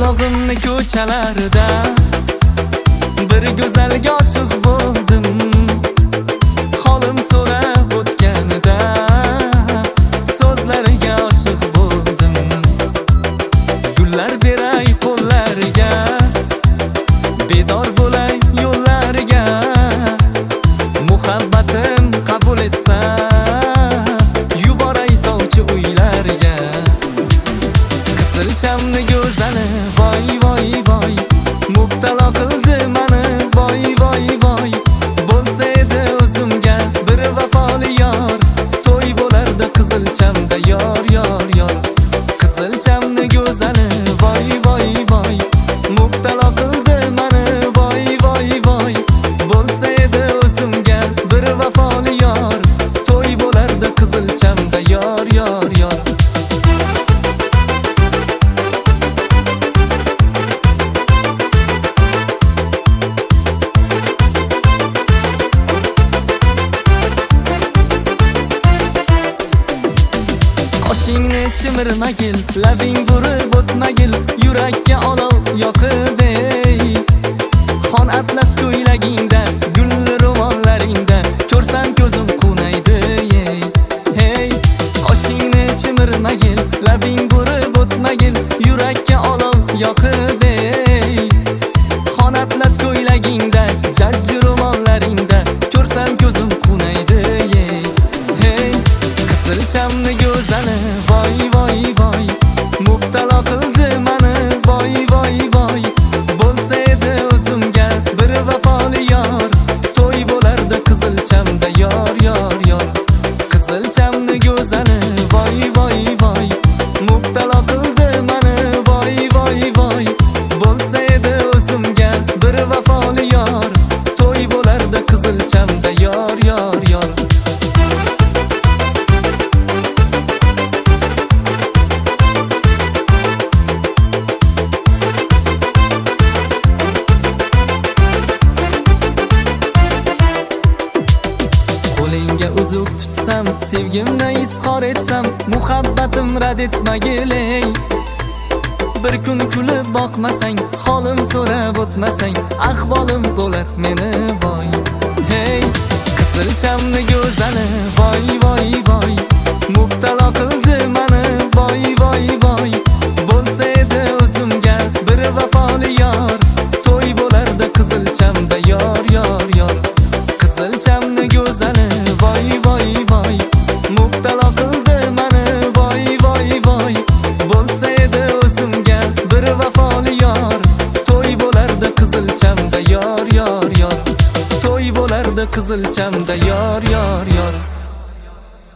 qishlog'imni ko'chalarida bir go'zalga oshiq bo'ldim. Holim so'rab o'tganida so'zlariga oshiq bo'ldim. Gullar beray qo'llariga, bedor bo'lay yo'llariga. Muhabbatim qabul etsa yuboray sovchi uylarga. Qizilchamni go'zali voy voy voy, mubtalo qildi mani voy voy voy. Bo'lsa edi o'zimga bir vafoli yor, to'y bo'lardi Qizilchamda yor yor yor. Qizilchamni go'zali voy voy voy, mubtalo qildi mani voy voy voy. Bo'lsa edi o'zimga bir vafoli yor, to'y bo'lardi Qizilchamda yor yor yor. Qoshingni chimirmagil, labing burib o'tmagil, yurakka olov yoqib ey. Xon atlas ko'ylagingda, gulli ro'mollaringda ko'rsam ko'zim qunaydi ey. Hey, qoshingni chimirmagil, labing burib o'tmagil, yurakka olov yoqib ey. Xon atlas ko'ylagingda, jajji ro'mollaringda ko'rsam ko'zim qunaydi ey. Hey, Qizilchamni go'zali voy voy voy, mubtalo qildi mani voy voy voy. Bo'lsa edi o'zimga bir vafoli yor, to'y bo'lardi Qizilchamda yor yor yor. Qizilchamni go'zali voy voy voy, mubtalo qildi mani voy voy voy. Bo'lsa edi o'zimga bir vafoli yor, to'y bo'lardi Qizilchamda yor yor yor. Qo'lingga uzuk tutsam, sevgimni izhor etsam, muhabbatim rad etmagil ey. Bir kun kulib boqmasang, holim so'rab o'tmasang, ahvolim bo'lar meni voy. Hey, Qizilchamni go'zali voy voy voy, mubtalo qildi mani voy voy voy. Bo'lsa edi o'zimga bir vafoli yor, to'y bo'lardi Qizilchamda yor yor yor. Qizilchamni go'zali voy voy voy, mubtalo qildi mani voy voy voy. Bo'lsa edi o'zimga bir vafoli yor, to'y bo'lardi Qizilchamda yor yor yor. To'y bo'lardi Qizilchamda yor yor yor.